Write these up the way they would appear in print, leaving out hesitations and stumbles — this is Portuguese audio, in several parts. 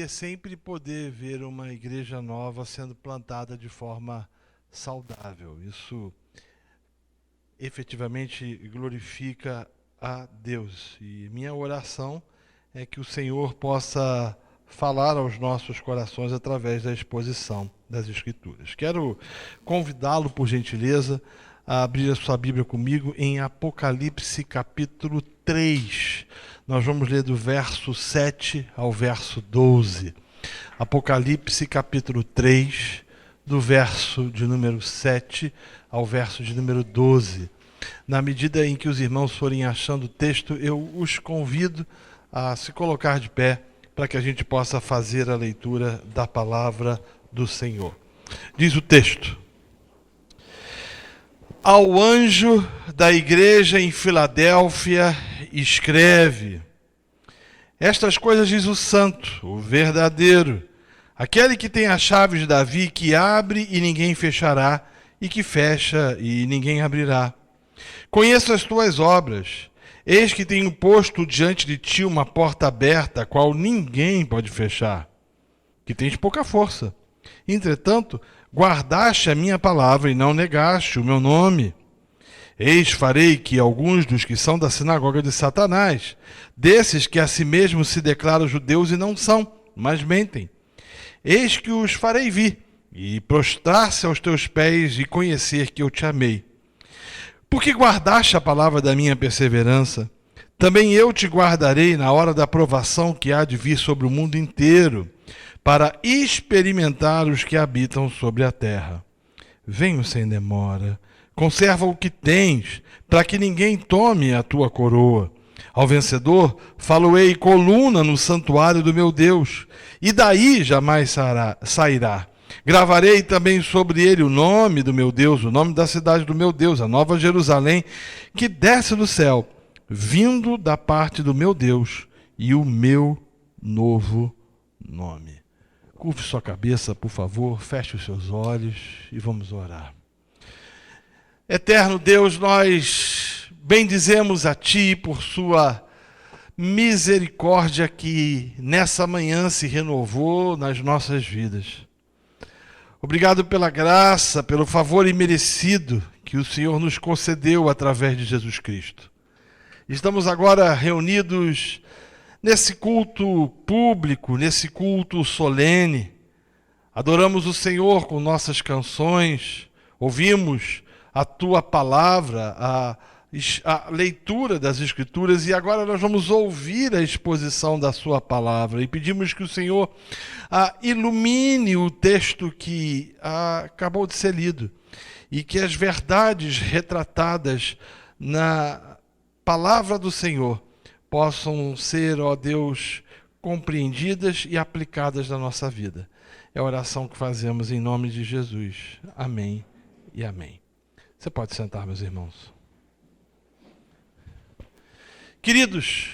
é sempre poder ver uma igreja nova sendo plantada de forma saudável. Isso efetivamente glorifica a Deus. E minha oração é que o Senhor possa falar aos nossos corações através da exposição das Escrituras. Quero convidá-lo, por gentileza, a abrir a sua Bíblia comigo em Apocalipse capítulo 3. Nós vamos ler do verso 7 ao verso 12. Apocalipse capítulo 3, do verso de número 7 ao verso de número 12. Na medida em que os irmãos forem achando o texto, eu os convido a se colocar de pé para que a gente possa fazer a leitura da palavra do Senhor. Diz o texto: Ao anjo da igreja em Filadélfia escreve: Estas coisas diz o santo, o verdadeiro, aquele que tem as chaves de Davi, que abre e ninguém fechará, e que fecha e ninguém abrirá. Conheço as tuas obras. Eis que tenho posto diante de ti uma porta aberta, a qual ninguém pode fechar, que tens pouca força. Entretanto, guardaste a minha palavra e não negaste o meu nome. Eis farei que alguns dos que são da sinagoga de Satanás, desses que a si mesmos se declaram judeus e não são, mas mentem, eis que os farei vir e prostrar-se aos teus pés e conhecer que eu te amei. Porque guardaste a palavra da minha perseverança, também eu te guardarei na hora da provação que há de vir sobre o mundo inteiro, para experimentar os que habitam sobre a terra. Venho sem demora, conserva o que tens, para que ninguém tome a tua coroa. Ao vencedor, falo-ei coluna no santuário do meu Deus, e daí jamais sairá. Gravarei também sobre ele o nome do meu Deus, o nome da cidade do meu Deus, a nova Jerusalém, que desce do céu, vindo da parte do meu Deus, e o meu novo nome. Curve sua cabeça, por favor, feche os seus olhos e vamos orar. Eterno Deus, nós bendizemos a Ti por sua misericórdia que nessa manhã se renovou nas nossas vidas. Obrigado pela graça, pelo favor imerecido que o Senhor nos concedeu através de Jesus Cristo. Estamos agora reunidos nesse culto público, nesse culto solene. Adoramos o Senhor com nossas canções, ouvimos a Tua palavra, a leitura das Escrituras, e agora nós vamos ouvir a exposição da Sua palavra e pedimos que o Senhor ilumine o texto que acabou de ser lido e que as verdades retratadas na palavra do Senhor possam ser, ó Deus, compreendidas e aplicadas na nossa vida. É a oração que fazemos em nome de Jesus. Amém e amém. Você pode sentar, meus irmãos. Queridos,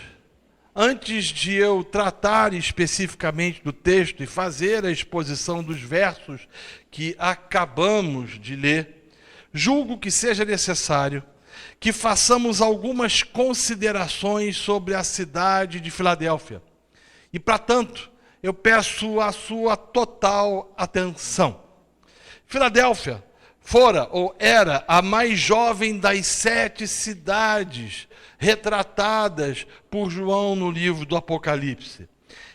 antes de eu tratar especificamente do texto e fazer a exposição dos versos que acabamos de ler, julgo que seja necessário que façamos algumas considerações sobre a cidade de Filadélfia. E, para tanto, eu peço a sua total atenção. Filadélfia fora ou era a mais jovem das 7 cidades retratadas por João no livro do Apocalipse.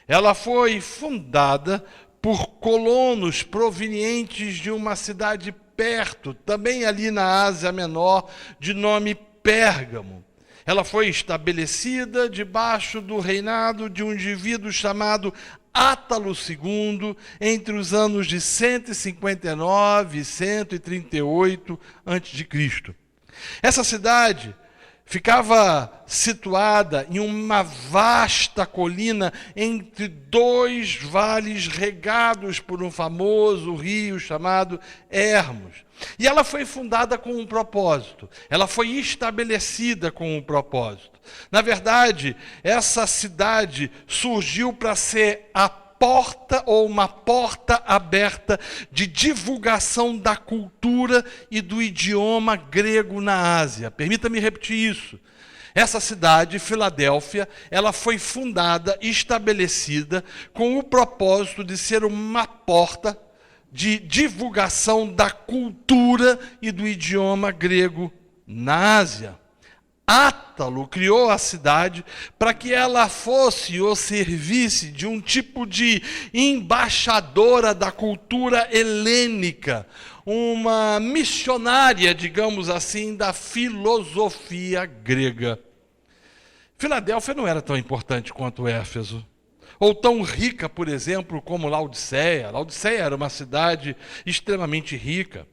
Ela foi fundada por colonos provenientes de uma cidade perto, também ali na Ásia Menor, de nome Pérgamo. Ela foi estabelecida debaixo do reinado de um indivíduo chamado Átalo II, entre os anos de 159 e 138 a.C. Essa cidade ficava situada em uma vasta colina entre 2 vales regados por um famoso rio chamado Hermos. E ela foi fundada com um propósito, ela foi estabelecida com um propósito. Na verdade, essa cidade surgiu para ser a porta ou uma porta aberta de divulgação da cultura e do idioma grego na Ásia. Permita-me repetir isso. Essa cidade, Filadélfia, ela foi fundada e estabelecida com o propósito de ser uma porta de divulgação da cultura e do idioma grego na Ásia. Átalo criou a cidade para que ela fosse ou servisse de um tipo de embaixadora da cultura helênica, uma missionária, digamos assim, da filosofia grega. Filadélfia não era tão importante quanto Éfeso, ou tão rica, por exemplo, como Laodiceia. Laodiceia era uma cidade extremamente rica.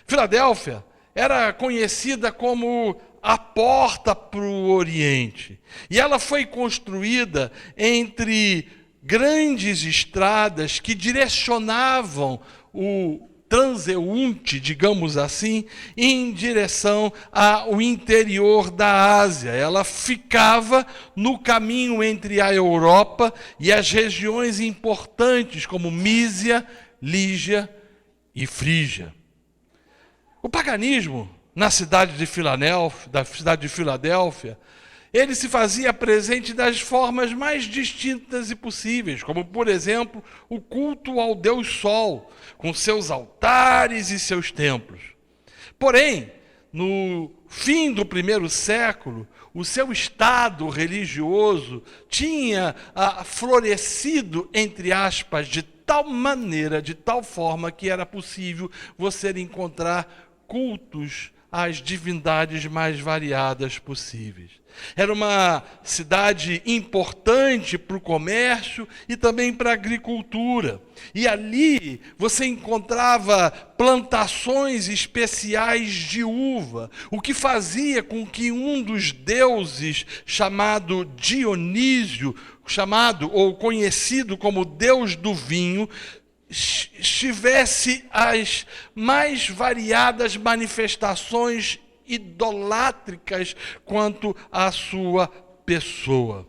Filadélfia era conhecida como a porta para o Oriente. E ela foi construída entre grandes estradas que direcionavam o transeunte, digamos assim, em direção ao interior da Ásia. Ela ficava no caminho entre a Europa e as regiões importantes como Mísia, Lígia e Frígia. O paganismo na cidade de Filadélfia, ele se fazia presente das formas mais distintas e possíveis, como, por exemplo, o culto ao Deus Sol, com seus altares e seus templos. Porém, no fim do primeiro século, o seu estado religioso tinha florescido, entre aspas, de tal maneira, de tal forma, que era possível você encontrar cultos às divindades mais variadas possíveis. Era uma cidade importante para o comércio e também para a agricultura. E ali você encontrava plantações especiais de uva, o que fazia com que um dos deuses, chamado Dionísio, chamado ou conhecido como Deus do vinho, tivesse as mais variadas manifestações idolátricas quanto à sua pessoa.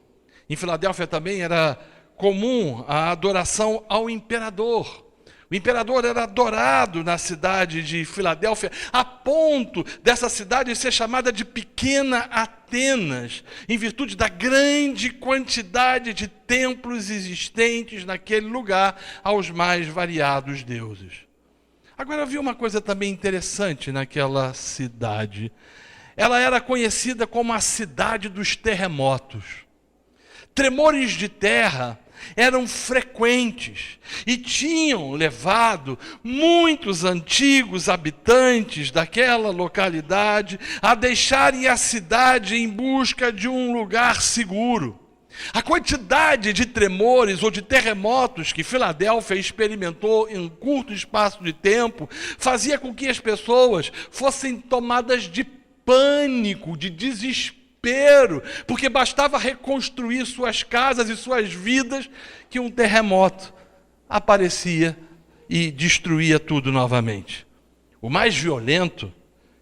Em Filadélfia também era comum a adoração ao imperador. O imperador era adorado na cidade de Filadélfia, a ponto dessa cidade ser chamada de Pequena Atenas, em virtude da grande quantidade de templos existentes naquele lugar aos mais variados deuses. Agora havia uma coisa também interessante naquela cidade. Ela era conhecida como a cidade dos terremotos. Tremores de terra eram frequentes e tinham levado muitos antigos habitantes daquela localidade a deixarem a cidade em busca de um lugar seguro. A quantidade de tremores ou de terremotos que Filadélfia experimentou em um curto espaço de tempo fazia com que as pessoas fossem tomadas de pânico, de desespero, porque bastava reconstruir suas casas e suas vidas que um terremoto aparecia e destruía tudo novamente. O mais violento,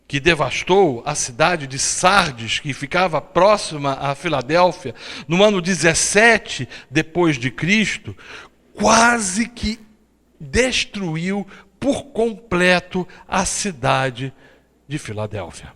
que devastou a cidade de Sardes, que ficava próxima a Filadélfia, no ano 17 depois de Cristo, quase que destruiu por completo a cidade de Filadélfia.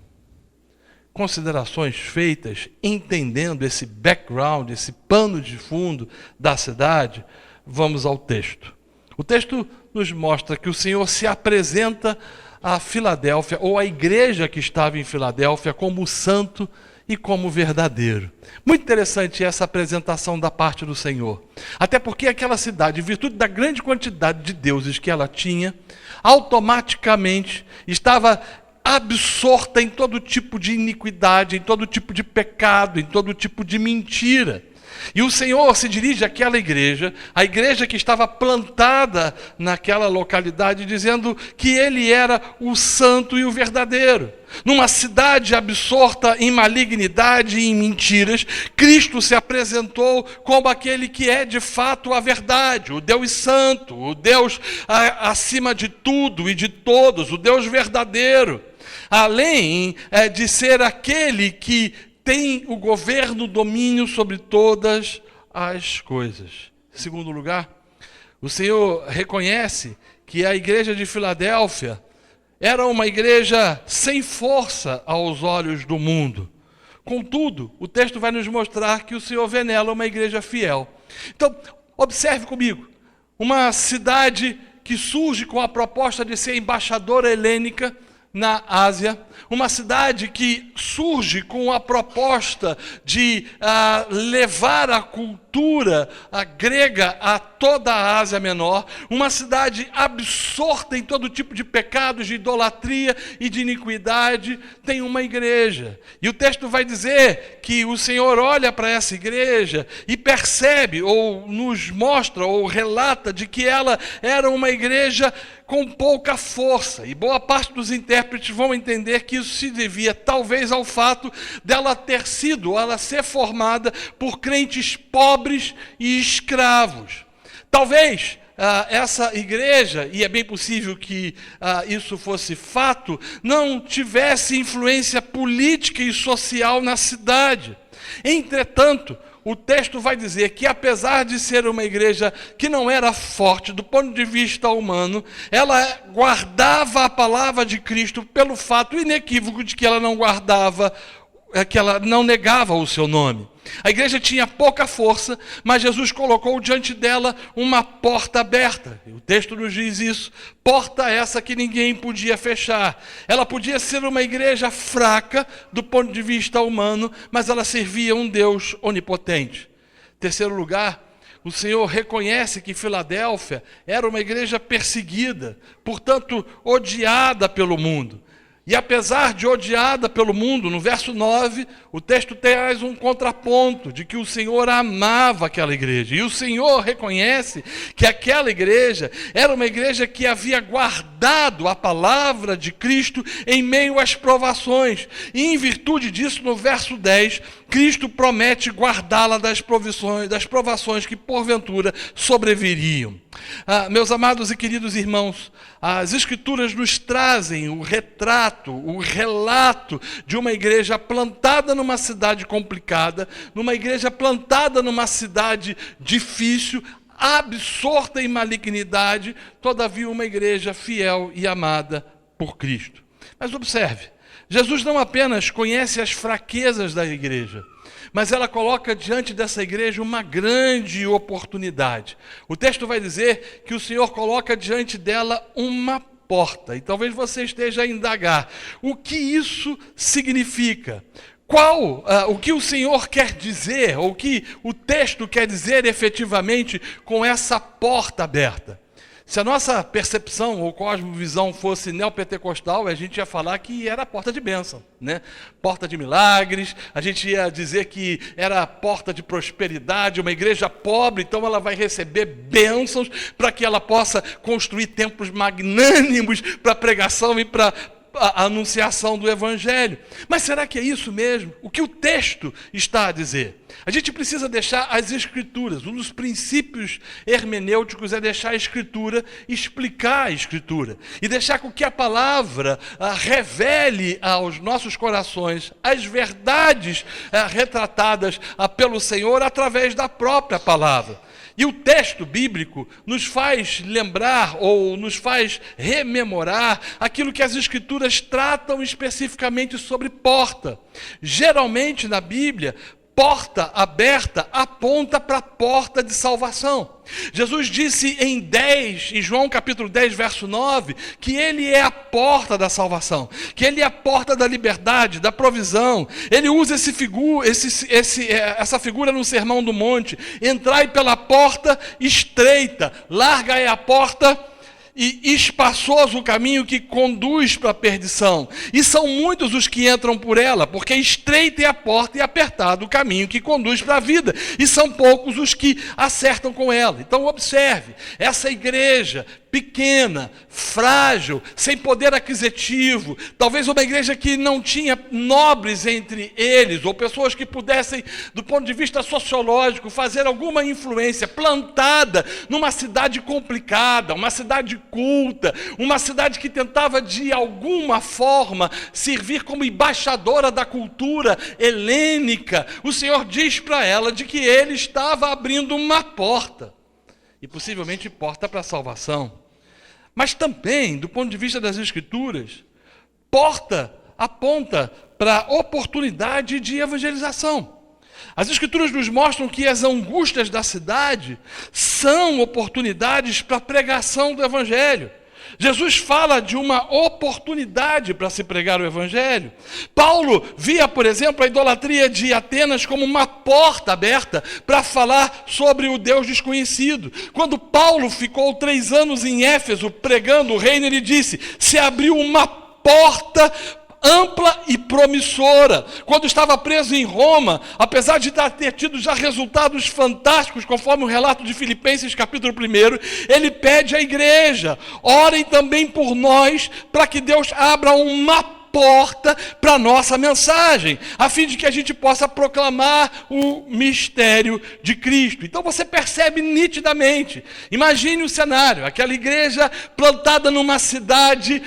Considerações feitas entendendo esse background, esse pano de fundo da cidade, vamos ao texto. O texto nos mostra que o Senhor se apresenta a Filadélfia, ou a igreja que estava em Filadélfia, como santo e como verdadeiro. Muito interessante essa apresentação da parte do Senhor. Até porque aquela cidade, em virtude da grande quantidade de deuses que ela tinha, automaticamente estava absorta em todo tipo de iniquidade, em todo tipo de pecado, em todo tipo de mentira. E o Senhor se dirige àquela igreja, a igreja que estava plantada naquela localidade, dizendo que ele era o santo e o verdadeiro. Numa cidade absorta em malignidade e em mentiras, Cristo se apresentou como aquele que é de fato a verdade, o Deus santo, o Deus acima de tudo e de todos, o Deus verdadeiro. Além de ser aquele que tem o governo, o domínio sobre todas as coisas. Em segundo lugar, o Senhor reconhece que a igreja de Filadélfia era uma igreja sem força aos olhos do mundo. Contudo, o texto vai nos mostrar que o Senhor vê nela uma igreja fiel. Então, observe comigo, uma cidade que surge com a proposta de ser embaixadora helênica na Ásia, uma cidade que surge com a proposta de levar a cultura grega a toda a Ásia Menor, uma cidade absorta em todo tipo de pecados, de idolatria e de iniquidade, tem uma igreja. E o texto vai dizer que o Senhor olha para essa igreja e percebe, ou nos mostra, ou relata de que ela era uma igreja com pouca força. E boa parte dos intérpretes vão entender que isso se devia talvez ao fato dela ter sido, ela ser formada por crentes pobres e escravos. Talvez essa igreja, e é bem possível que isso fosse fato, não tivesse influência política e social na cidade. Entretanto, o texto vai dizer que, apesar de ser uma igreja que não era forte do ponto de vista humano, ela guardava a palavra de Cristo pelo fato inequívoco de que ela não guardava, que ela não negava o seu nome. A igreja tinha pouca força, mas Jesus colocou diante dela uma porta aberta. O texto nos diz isso. Porta essa que ninguém podia fechar. Ela podia ser uma igreja fraca do ponto de vista humano, mas ela servia um Deus onipotente. Terceiro lugar, o Senhor reconhece que Filadélfia era uma igreja perseguida, portanto odiada pelo mundo. E apesar de odiada pelo mundo, no verso 9, o texto traz um contraponto de que o Senhor amava aquela igreja. E o Senhor reconhece que aquela igreja era uma igreja que havia guardado a palavra de Cristo em meio às provações. E em virtude disso, no verso 10, Cristo promete guardá-la das provações que porventura sobreviriam. Meus amados e queridos irmãos, as Escrituras nos trazem o retrato, o relato de uma igreja plantada numa cidade complicada, numa igreja plantada numa cidade difícil, absorta em malignidade, todavia uma igreja fiel e amada por Cristo. Mas observe, Jesus não apenas conhece as fraquezas da igreja, mas ela coloca diante dessa igreja uma grande oportunidade. O texto vai dizer que o Senhor coloca diante dela uma porta. E talvez você esteja a indagar. O que isso significa? O que o Senhor quer dizer, ou o que o texto quer dizer efetivamente com essa porta aberta? Se a nossa percepção ou cosmovisão fosse neopentecostal, a gente ia falar que era a porta de bênção, né? Porta de milagres, a gente ia dizer que era a porta de prosperidade, uma igreja pobre, então ela vai receber bênçãos para que ela possa construir templos magnânimos para pregação e para a anunciação do Evangelho. Mas será que é isso mesmo? O que o texto está a dizer? A gente precisa deixar as Escrituras. Um dos princípios hermenêuticos é deixar a Escritura explicar a Escritura. E deixar com que a palavra revele aos nossos corações as verdades retratadas pelo Senhor através da própria palavra. E o texto bíblico nos faz lembrar ou nos faz rememorar aquilo que as Escrituras tratam especificamente sobre porta. Geralmente na Bíblia, porta aberta aponta para a porta de salvação. Jesus disse em João capítulo 10, verso 9, que Ele é a porta da salvação, que Ele é a porta da liberdade, da provisão. Ele usa essa figura no Sermão do Monte. Entrai pela porta estreita, larga é a porta e espaçoso o caminho que conduz para a perdição. E são muitos os que entram por ela, porque estreita é a porta e apertado o caminho que conduz para a vida. E são poucos os que acertam com ela. Então observe, essa igreja pequena, frágil, sem poder aquisitivo, talvez uma igreja que não tinha nobres entre eles, ou pessoas que pudessem, do ponto de vista sociológico, fazer alguma influência, plantada numa cidade complicada, uma cidade culta, uma cidade que tentava de alguma forma servir como embaixadora da cultura helênica. O Senhor diz para ela de que Ele estava abrindo uma porta, e possivelmente porta para a salvação. Mas também, do ponto de vista das Escrituras, porta aponta para oportunidade de evangelização. As Escrituras nos mostram que as angústias da cidade são oportunidades para a pregação do Evangelho. Jesus fala de uma oportunidade para se pregar o Evangelho. Paulo via, por exemplo, a idolatria de Atenas como uma porta aberta para falar sobre o Deus desconhecido. Quando Paulo ficou 3 anos em Éfeso pregando o reino, ele disse: se abriu uma porta ampla e promissora. Quando estava preso em Roma, apesar de ter tido já resultados fantásticos, conforme o relato de Filipenses capítulo 1, ele pede à igreja: orem também por nós, para que Deus abra uma porta para a nossa mensagem, a fim de que a gente possa proclamar o mistério de Cristo. Então você percebe nitidamente, imagine o cenário, aquela igreja plantada numa cidade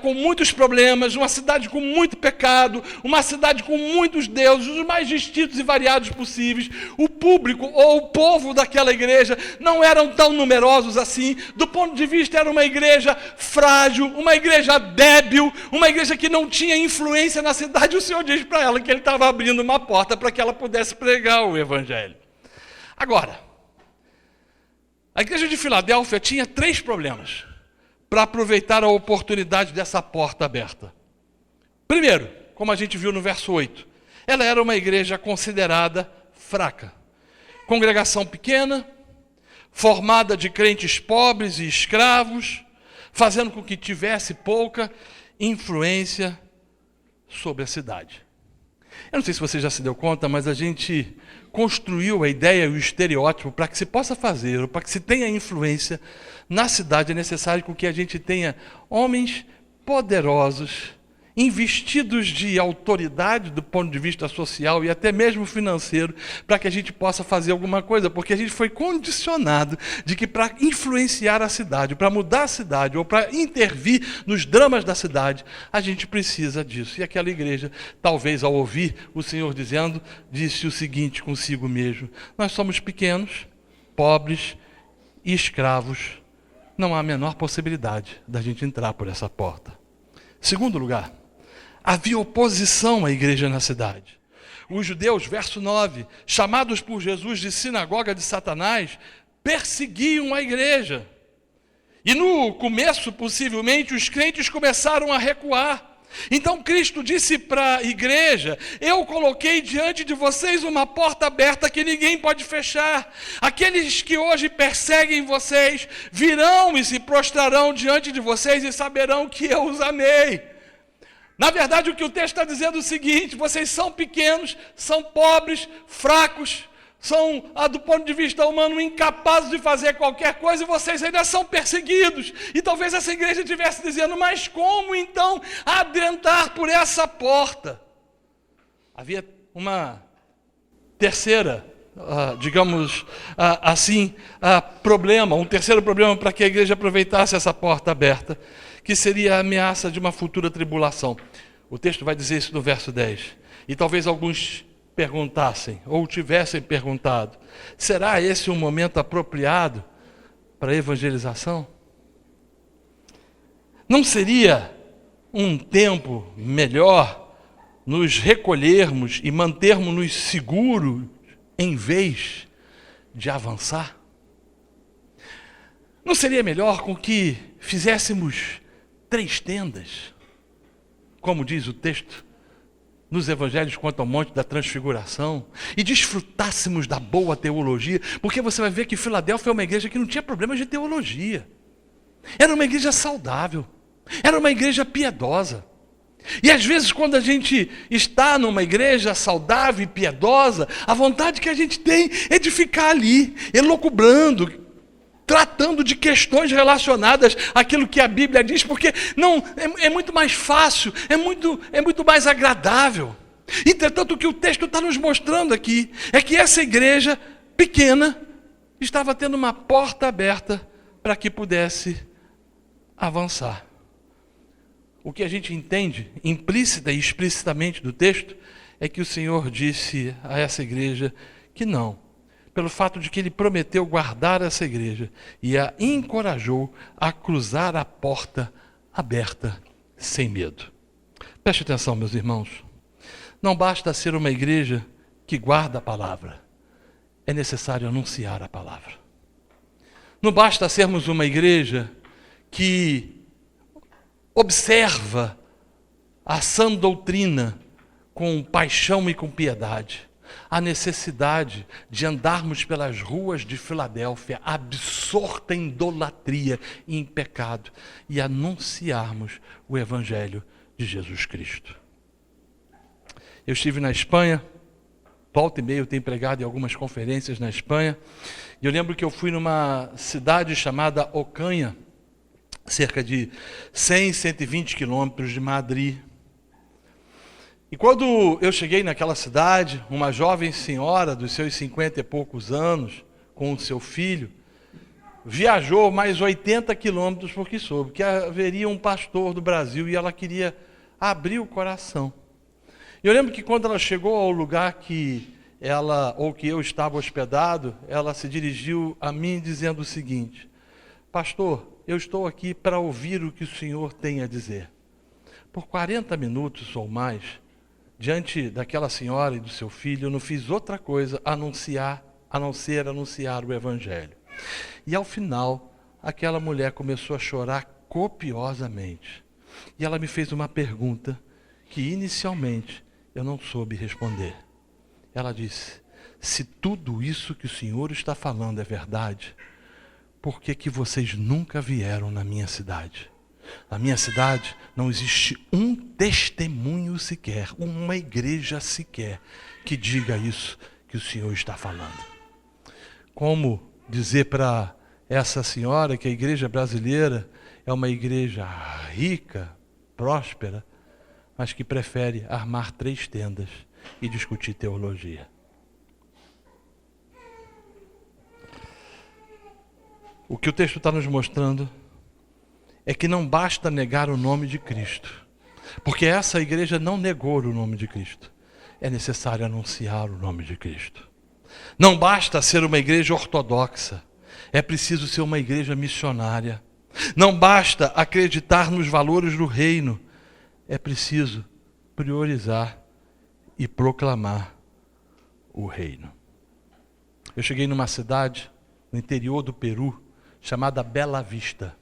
com muitos problemas, uma cidade com muito pecado, uma cidade com muitos deuses, os mais distintos e variados possíveis. O público ou o povo daquela igreja não eram tão numerosos assim, do ponto de vista era uma igreja frágil, uma igreja débil, uma igreja que não tinha influência na cidade. O Senhor diz para ela que ele estava abrindo uma porta para que ela pudesse pregar o Evangelho. Agora, a igreja de Filadélfia tinha 3 problemas para aproveitar a oportunidade dessa porta aberta. Primeiro, como a gente viu no verso 8, ela era uma igreja considerada fraca. Congregação pequena, formada de crentes pobres e escravos, fazendo com que tivesse pouca influência sobre a cidade. Eu não sei se você já se deu conta, mas a gente construiu a ideia e o estereótipo para que se possa fazer, ou para que se tenha influência na cidade, é necessário que a gente tenha homens poderosos, investidos de autoridade do ponto de vista social e até mesmo financeiro, para que a gente possa fazer alguma coisa, porque a gente foi condicionado de que para influenciar a cidade, para mudar a cidade, ou para intervir nos dramas da cidade, a gente precisa disso. E aquela igreja, talvez ao ouvir o Senhor dizendo, disse o seguinte consigo mesmo: nós somos pequenos, pobres e escravos, não há a menor possibilidade da gente entrar por essa porta. Segundo lugar, havia oposição à igreja na cidade. Os judeus, verso 9, chamados por Jesus de sinagoga de Satanás, perseguiam a igreja. E no começo, possivelmente, os crentes começaram a recuar. Então Cristo disse para a igreja: eu coloquei diante de vocês uma porta aberta que ninguém pode fechar. Aqueles que hoje perseguem vocês virão e se prostrarão diante de vocês e saberão que eu os amei. Na verdade, o que o texto está dizendo é o seguinte: vocês são pequenos, são pobres, fracos, são, do ponto de vista humano, incapazes de fazer qualquer coisa, e vocês ainda são perseguidos. E talvez essa igreja estivesse dizendo: mas como então adentrar por essa porta? Havia uma terceira, problema, um terceiro problema para que a igreja aproveitasse essa porta aberta, que seria a ameaça de uma futura tribulação. O texto vai dizer isso no verso 10. E talvez alguns perguntassem, ou tivessem perguntado: será esse um momento apropriado para a evangelização? Não seria um tempo melhor nos recolhermos e mantermos-nos seguros em vez de avançar? Não seria melhor com que fizéssemos 3 tendas, como diz o texto nos evangelhos quanto ao Monte da Transfiguração, e desfrutássemos da boa teologia? Porque você vai ver que Filadélfia é uma igreja que não tinha problemas de teologia. Era uma igreja saudável, era uma igreja piedosa. E às vezes, quando a gente está numa igreja saudável e piedosa, a vontade que a gente tem é de ficar ali, elucubrando, tratando de questões relacionadas àquilo que a Bíblia diz, porque é muito mais fácil, é muito mais agradável. Entretanto, o que o texto está nos mostrando aqui é que essa igreja pequena estava tendo uma porta aberta para que pudesse avançar. O que a gente entende implícita e explicitamente do texto é que o Senhor disse a essa igreja que não, pelo fato de que ele prometeu guardar essa igreja e a encorajou a cruzar a porta aberta sem medo. Preste atenção, meus irmãos. Não basta ser uma igreja que guarda a palavra. É necessário anunciar a palavra. Não basta sermos uma igreja que observa a sã doutrina com paixão e com piedade. A necessidade de andarmos pelas ruas de Filadélfia absorta em idolatria e em pecado e anunciarmos o Evangelho de Jesus Cristo. Eu estive na Espanha, volta e meia eu tenho pregado em algumas conferências na Espanha, e eu lembro que eu fui numa cidade chamada Ocanha, cerca de 100, 120 quilômetros de Madrid. E quando eu cheguei naquela cidade, uma jovem senhora dos seus 50 e poucos anos, com o seu filho, viajou mais 80 quilômetros porque soube que haveria um pastor do Brasil e ela queria abrir o coração. E eu lembro que quando ela chegou ao lugar que eu estava hospedado, ela se dirigiu a mim dizendo o seguinte: pastor, eu estou aqui para ouvir o que o senhor tem a dizer. Por 40 minutos ou mais, diante daquela senhora e do seu filho, eu não fiz outra coisa a não ser anunciar o Evangelho. E ao final, aquela mulher começou a chorar copiosamente. E ela me fez uma pergunta que inicialmente eu não soube responder. Ela disse: se tudo isso que o senhor está falando é verdade, por que vocês nunca vieram na minha cidade? Na minha cidade não existe um testemunho sequer, uma igreja sequer, que diga isso que o senhor está falando. Como dizer para essa senhora que a igreja brasileira é uma igreja rica, próspera, mas que prefere armar 3 tendas e discutir teologia? O que o texto está nos mostrando é que não basta negar o nome de Cristo, porque essa igreja não negou o nome de Cristo. É necessário anunciar o nome de Cristo. Não basta ser uma igreja ortodoxa, é preciso ser uma igreja missionária. Não basta acreditar nos valores do reino, é preciso priorizar e proclamar o reino. Eu cheguei numa cidade no interior do Peru, chamada Bela Vista.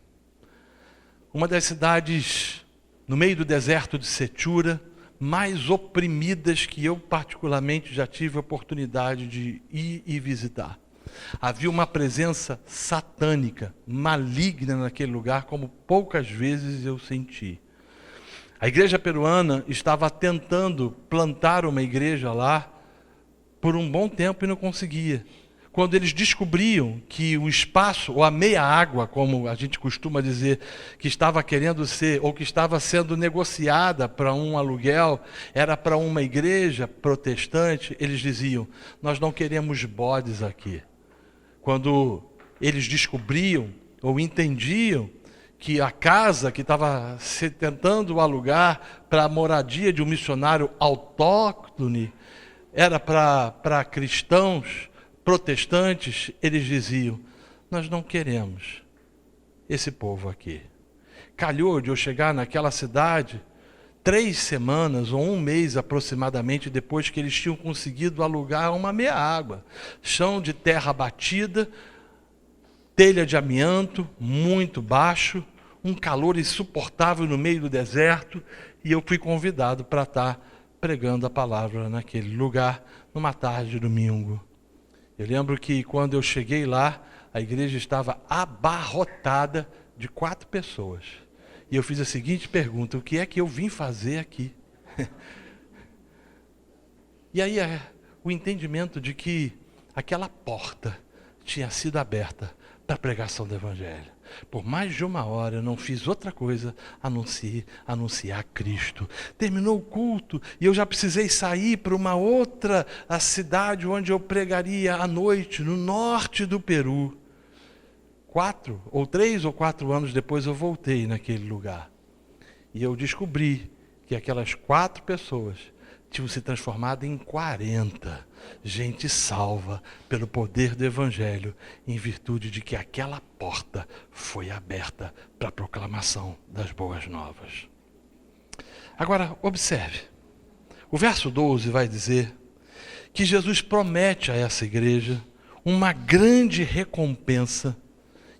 Uma das cidades no meio do deserto de Setúbal, mais oprimidas que eu particularmente já tive a oportunidade de ir e visitar. Havia uma presença satânica, maligna naquele lugar, como poucas vezes eu senti. A igreja peruana estava tentando plantar uma igreja lá por um bom tempo e não conseguia. Quando eles descobriam que o espaço, ou a meia água, como a gente costuma dizer, que estava querendo ser, ou que estava sendo negociada para um aluguel, era para uma igreja protestante, eles diziam: nós não queremos bodes aqui. Quando eles descobriam, ou entendiam, que a casa que estava se tentando alugar para a moradia de um missionário autóctone era para cristãos protestantes, eles diziam: nós não queremos esse povo aqui. Calhou de eu chegar naquela cidade 3 semanas ou 1 mês aproximadamente depois que eles tinham conseguido alugar uma meia água, chão de terra batida, telha de amianto, muito baixo, um calor insuportável no meio do deserto, e eu fui convidado para estar pregando a palavra naquele lugar, numa tarde de domingo. Eu lembro que quando eu cheguei lá, a igreja estava abarrotada de 4 pessoas. E eu fiz a seguinte pergunta: o que é que eu vim fazer aqui? E aí o entendimento de que aquela porta tinha sido aberta para a pregação do Evangelho. Por mais de 1 hora eu não fiz outra coisa a anunciar Cristo. Terminou o culto e eu já precisei sair para uma outra cidade onde eu pregaria à noite, no norte do Peru. 3 ou 4 anos depois eu voltei naquele lugar. E eu descobri que aquelas 4 pessoas tinham se transformado em 40. Gente salva pelo poder do Evangelho, em virtude de que aquela porta foi aberta para a proclamação das boas novas. Agora, observe. O verso 12 vai dizer que Jesus promete a essa igreja uma grande recompensa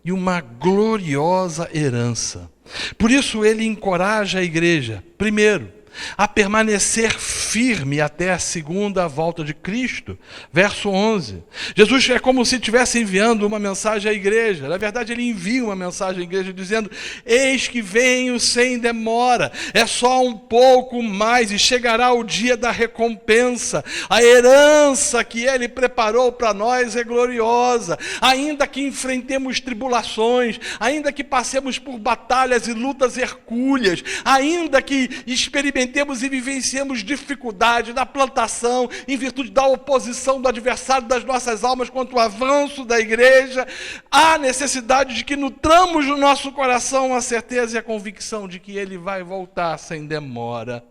e uma gloriosa herança. Por isso ele encoraja a igreja, primeiro, a permanecer firme até a segunda volta de Cristo. Verso 11. Jesus é como se estivesse enviando uma mensagem à igreja. Na verdade, ele envia uma mensagem à igreja dizendo: eis que venho sem demora. É só um pouco mais e chegará o dia da recompensa. A herança que ele preparou para nós é gloriosa. Ainda que enfrentemos tribulações, ainda que passemos por batalhas e lutas hercúleas, ainda que experimentemos e vivenciemos dificuldade na plantação, em virtude da oposição do adversário das nossas almas contra o avanço da igreja, há necessidade de que nutramos no nosso coração a certeza e a convicção de que ele vai voltar sem demora.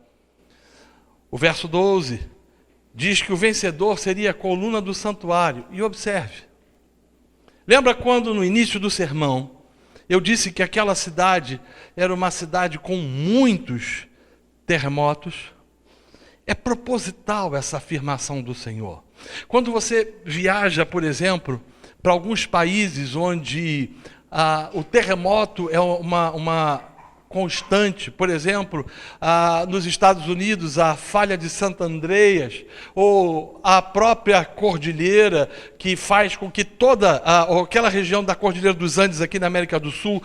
O verso 12 diz que o vencedor seria a coluna do santuário. E observe, lembra quando no início do sermão eu disse que aquela cidade era uma cidade com muitos terremotos? É proposital essa afirmação do Senhor. Quando você viaja, por exemplo, para alguns países onde o terremoto é uma constante, por exemplo, nos Estados Unidos, a falha de Santo Andreas, ou a própria cordilheira, que faz com que toda aquela região da Cordilheira dos Andes, aqui na América do Sul,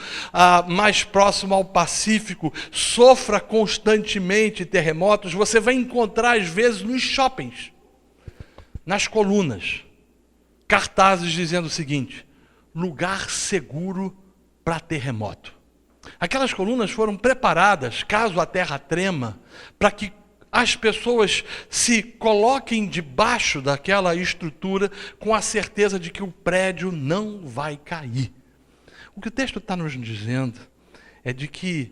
mais próximo ao Pacífico, sofra constantemente terremotos. Você vai encontrar, às vezes, nos shoppings, nas colunas, cartazes dizendo o seguinte: lugar seguro para terremoto. Aquelas colunas foram preparadas, caso a terra trema, para que as pessoas se coloquem debaixo daquela estrutura com a certeza de que o prédio não vai cair. O que o texto está nos dizendo é de que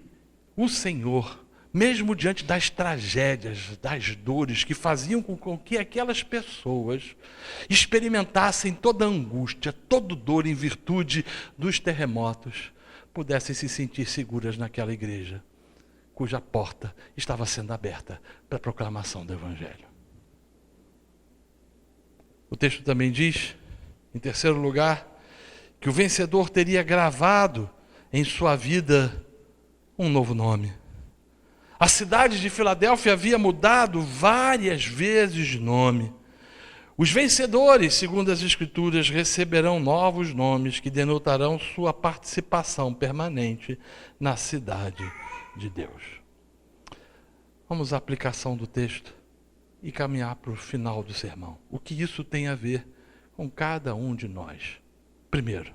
o Senhor, mesmo diante das tragédias, das dores que faziam com que aquelas pessoas experimentassem toda angústia, toda dor em virtude dos terremotos, pudessem se sentir seguras naquela igreja, cuja porta estava sendo aberta para a proclamação do Evangelho. O texto também diz, em terceiro lugar, que o vencedor teria gravado em sua vida um novo nome. A cidade de Filadélfia havia mudado várias vezes de nome. Os vencedores, segundo as Escrituras, receberão novos nomes que denotarão sua participação permanente na cidade de Deus. Vamos à aplicação do texto e caminhar para o final do sermão. O que isso tem a ver com cada um de nós? Primeiro,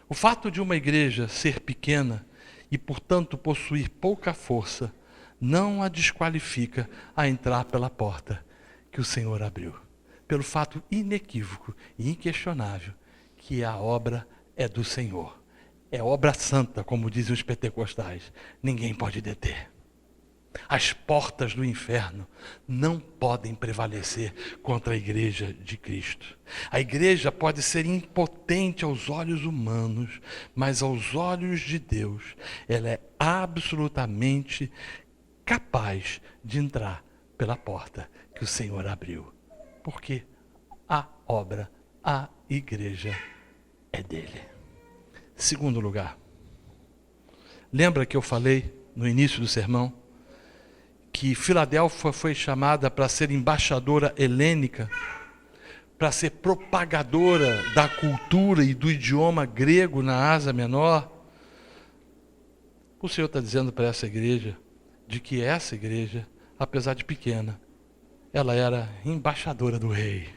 o fato de uma igreja ser pequena e, portanto, possuir pouca força, não a desqualifica a entrar pela porta que o Senhor abriu. Pelo fato inequívoco e inquestionável que a obra é do Senhor. É obra santa, como dizem os pentecostais. Ninguém pode deter. As portas do inferno não podem prevalecer contra a igreja de Cristo. A igreja pode ser impotente aos olhos humanos, mas aos olhos de Deus, ela é absolutamente capaz de entrar pela porta que o Senhor abriu. Porque a obra, a igreja é dele. Segundo lugar, lembra que eu falei no início do sermão que Filadélfia foi chamada para ser embaixadora helênica, para ser propagadora da cultura e do idioma grego na Ásia Menor? O Senhor está dizendo para essa igreja de que essa igreja, apesar de pequena, ela era embaixadora do rei.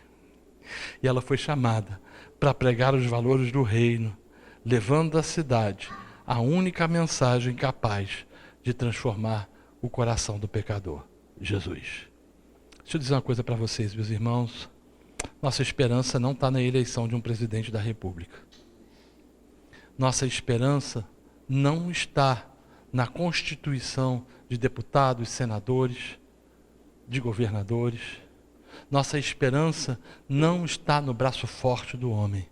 E ela foi chamada para pregar os valores do reino, levando à cidade a única mensagem capaz de transformar o coração do pecador, Jesus. Deixa eu dizer uma coisa para vocês, meus irmãos. Nossa esperança não está na eleição de um presidente da República. Nossa esperança não está na constituição de deputados, senadores, de governadores. Nossa esperança não está no braço forte do homem.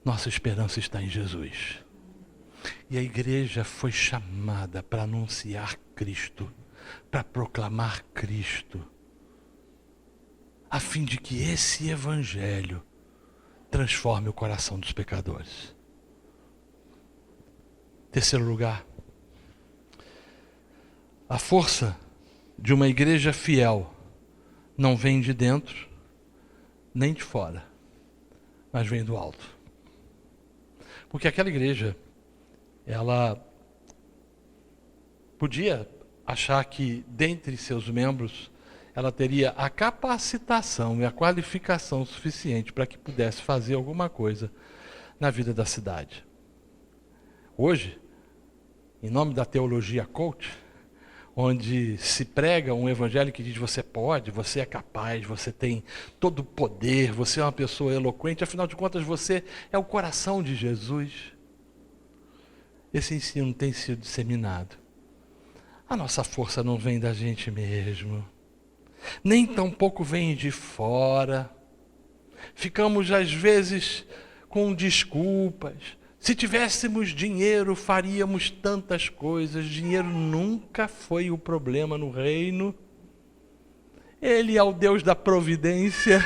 Nossa esperança está em Jesus. E a igreja foi chamada para anunciar Cristo, para proclamar Cristo, a fim de que esse evangelho transforme o coração dos pecadores. Terceiro lugar, a força de uma igreja fiel não vem de dentro, nem de fora, mas vem do alto. Porque aquela igreja, ela podia achar que, dentre seus membros, ela teria a capacitação e a qualificação suficiente para que pudesse fazer alguma coisa na vida da cidade. Hoje, em nome da teologia coach, onde se prega um evangelho que diz você pode, você é capaz, você tem todo o poder, você é uma pessoa eloquente, afinal de contas você é o coração de Jesus. Esse ensino tem sido disseminado. A nossa força não vem da gente mesmo, nem tampouco vem de fora. Ficamos às vezes com desculpas. Se tivéssemos dinheiro, faríamos tantas coisas. Dinheiro nunca foi o problema no reino. Ele é o Deus da providência.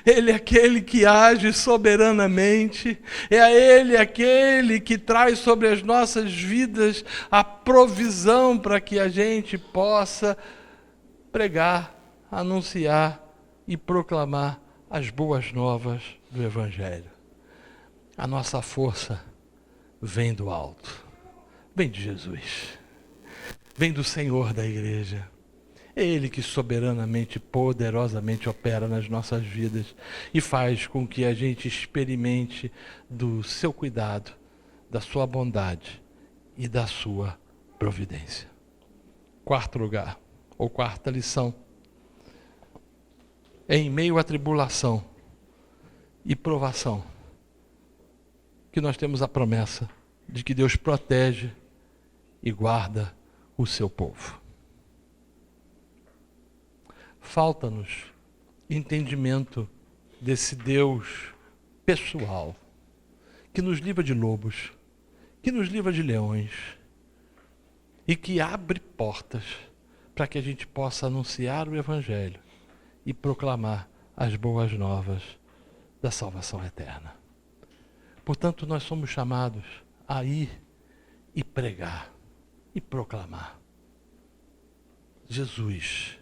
Ele é aquele que age soberanamente. É Ele aquele que traz sobre as nossas vidas a provisão para que a gente possa pregar, anunciar e proclamar as boas novas do Evangelho. A nossa força vem do alto, vem de Jesus, vem do Senhor da igreja. É Ele que soberanamente, poderosamente opera nas nossas vidas e faz com que a gente experimente do seu cuidado, da sua bondade e da sua providência. Quarto lugar, ou quarta lição. Em meio à tribulação e provação, que nós temos a promessa de que Deus protege e guarda o seu povo. Falta-nos entendimento desse Deus pessoal, que nos livra de lobos, que nos livra de leões e que abre portas para que a gente possa anunciar o Evangelho e proclamar as boas novas da salvação eterna. Portanto, nós somos chamados a ir e pregar e proclamar. Jesus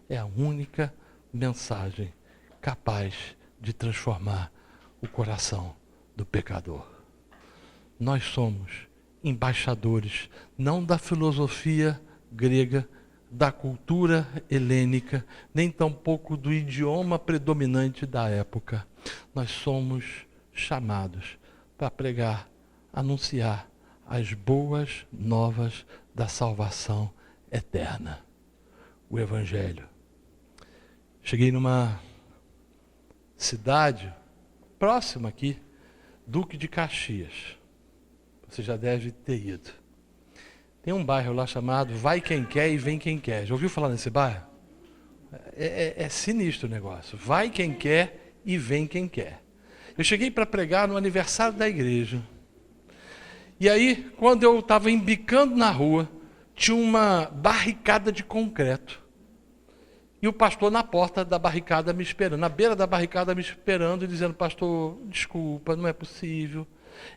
é a única mensagem capaz de transformar o coração do pecador. Nós somos embaixadores, não da filosofia grega, da cultura helênica, nem tampouco do idioma predominante da época. Nós somos chamados para pregar, anunciar as boas novas da salvação eterna, o Evangelho. Cheguei numa cidade próxima aqui, Duque de Caxias. Você já deve ter ido. Tem um bairro lá chamado Vai Quem Quer e Vem Quem Quer. Já ouviu falar nesse bairro? É sinistro o negócio. Vai quem quer e vem quem quer. Eu cheguei para pregar no aniversário da igreja. E aí, quando eu estava embicando na rua, tinha uma barricada de concreto. E o pastor na porta da barricada me esperando, na beira da barricada me esperando e dizendo: pastor, desculpa, não é possível,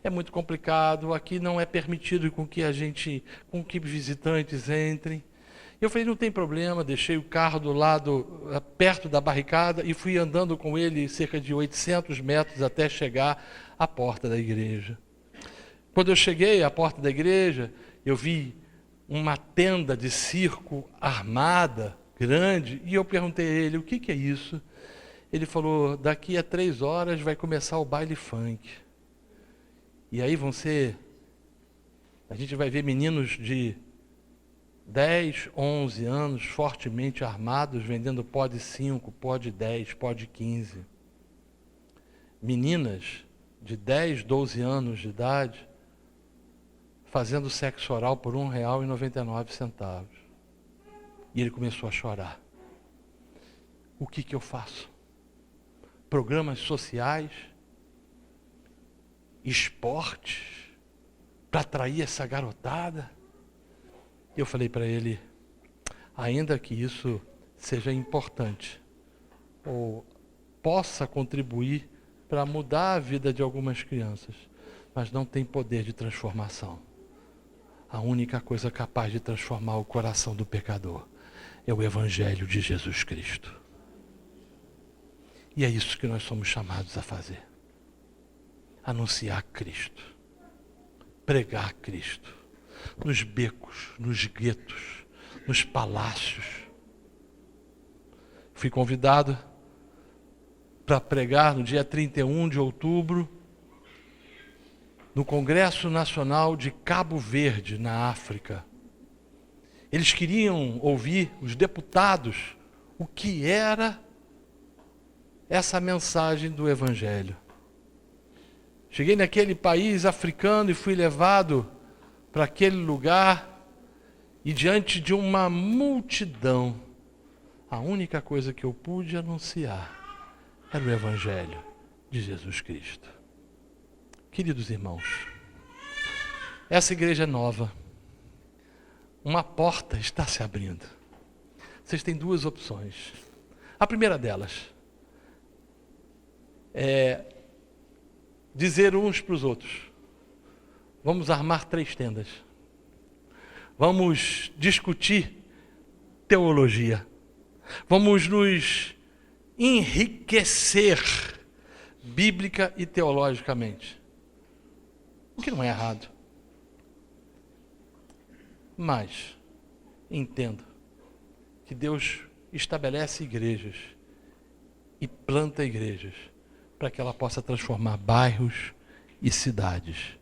é muito complicado, aqui não é permitido com que visitantes entrem. Eu falei: não tem problema, deixei o carro do lado, perto da barricada, e fui andando com ele cerca de 800 metros até chegar à porta da igreja. Quando eu cheguei à porta da igreja, eu vi uma tenda de circo armada, grande, e eu perguntei a ele: o que é isso? Ele falou: daqui a 3 horas vai começar o baile funk. E aí a gente vai ver meninos de 10, 11 anos, fortemente armados, vendendo pó de 5, pó de 10, pó de 15. Meninas de 10, 12 anos de idade, fazendo sexo oral por R$1,99. E ele começou a chorar. O que eu faço? Programas sociais, esportes, para atrair essa garotada. Eu falei para ele, ainda que isso seja importante, ou possa contribuir para mudar a vida de algumas crianças, mas não tem poder de transformação. A única coisa capaz de transformar o coração do pecador é o Evangelho de Jesus Cristo. E é isso que nós somos chamados a fazer. Anunciar Cristo. Pregar Cristo. Nos becos, nos guetos, nos palácios. Fui convidado para pregar no dia 31 de outubro no Congresso Nacional de Cabo Verde, na África. Eles queriam ouvir, os deputados, o que era essa mensagem do Evangelho. Cheguei naquele país africano e fui levado para aquele lugar e diante de uma multidão, a única coisa que eu pude anunciar era o Evangelho de Jesus Cristo. Queridos irmãos, essa igreja é nova. Uma porta está se abrindo. Vocês têm duas opções. A primeira delas é dizer uns para os outros: vamos armar 3 tendas. Vamos discutir teologia. Vamos nos enriquecer bíblica e teologicamente. O que não é errado. Mas entendo que Deus estabelece igrejas e planta igrejas para que ela possa transformar bairros e cidades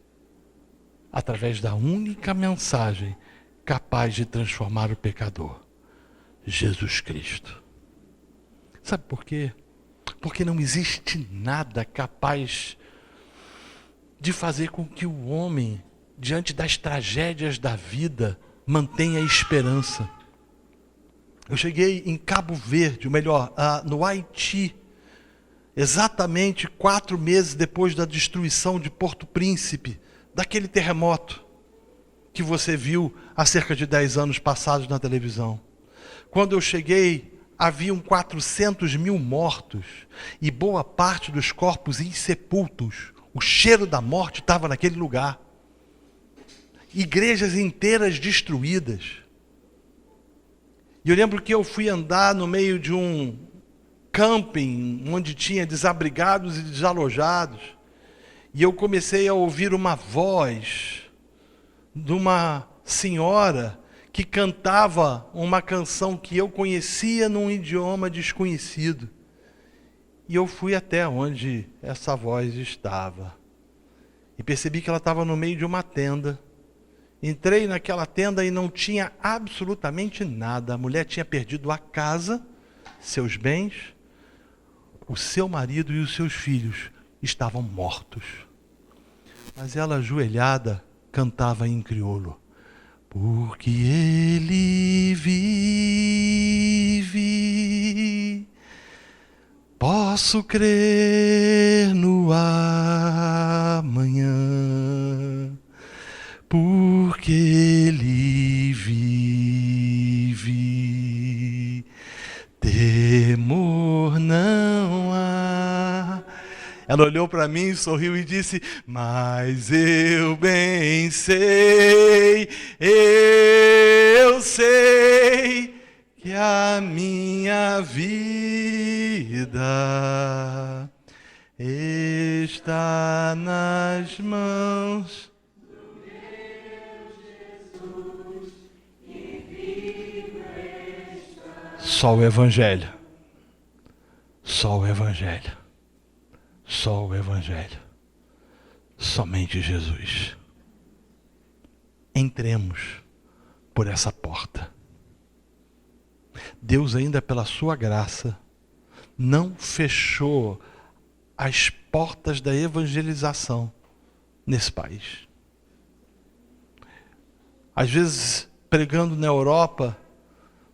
através da única mensagem capaz de transformar o pecador: Jesus Cristo. Sabe por quê? Porque não existe nada capaz de fazer com que o homem, diante das tragédias da vida, mantenha a esperança. Eu cheguei em Cabo Verde, ou melhor, no Haiti, exatamente 4 meses depois da destruição de Porto Príncipe, daquele terremoto que você viu há cerca de 10 anos passados na televisão. Quando eu cheguei, haviam 400 mil mortos e boa parte dos corpos insepultos. O cheiro da morte estava naquele lugar. Igrejas inteiras destruídas. E eu lembro que eu fui andar no meio de um camping, onde tinha desabrigados e desalojados. E eu comecei a ouvir uma voz de uma senhora que cantava uma canção que eu conhecia num idioma desconhecido. E eu fui até onde essa voz estava. E percebi que ela estava no meio de uma tenda. Entrei naquela tenda e não tinha absolutamente nada. A mulher tinha perdido a casa, seus bens, o seu marido e os seus filhos estavam mortos. Mas ela, ajoelhada, cantava em crioulo: porque ele vive, posso crer no amanhã, porque ele vive, temor não há. Ela olhou para mim, sorriu e disse: mas eu bem sei, eu sei que a minha vida está nas mãos do meu Jesus e vivo está. Só o Evangelho. Só o Evangelho. Só o Evangelho. Somente Jesus. Entremos por essa porta. Deus, ainda pela sua graça, não fechou as portas da evangelização nesse país. Às vezes, pregando na Europa,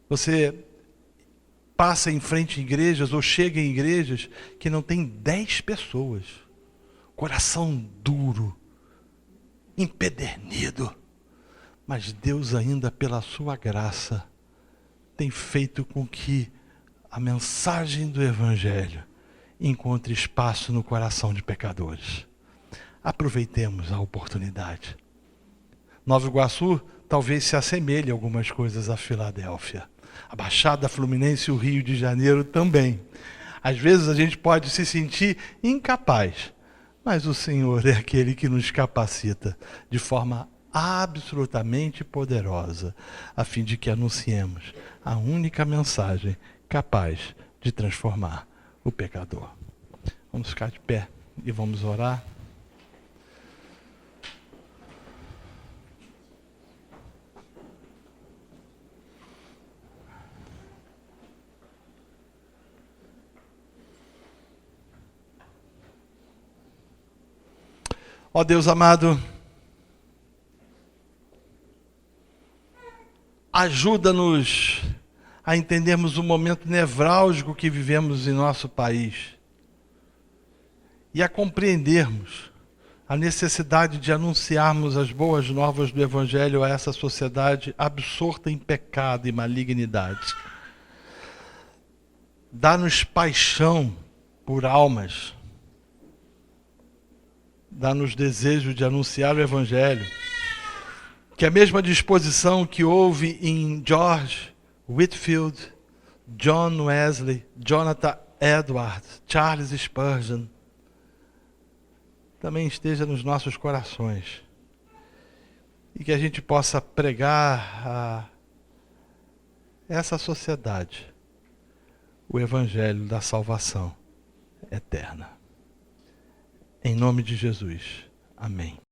você passa em frente a igrejas ou chega em igrejas que não tem 10 pessoas. Coração duro. empedernido. Mas Deus ainda, pela sua graça, tem feito com que a mensagem do Evangelho encontre espaço no coração de pecadores. Aproveitemos a oportunidade. Nova Iguaçu talvez se assemelhe algumas coisas a Filadélfia. A Baixada Fluminense e o Rio de Janeiro também. Às vezes a gente pode se sentir incapaz, mas o Senhor é aquele que nos capacita de forma absolutamente poderosa, a fim de que anunciemos a única mensagem capaz de transformar o pecador. Vamos ficar de pé e vamos orar. Ó Deus amado, ajuda-nos a entendermos o momento nevrálgico que vivemos em nosso país e a compreendermos a necessidade de anunciarmos as boas novas do Evangelho a essa sociedade absorta em pecado e malignidade. Dá-nos paixão por almas. Dá-nos desejo de anunciar o Evangelho. Que a mesma disposição que houve em George Whitefield, John Wesley, Jonathan Edwards, Charles Spurgeon, também esteja nos nossos corações. E que a gente possa pregar a essa sociedade o Evangelho da salvação eterna. Em nome de Jesus. Amém.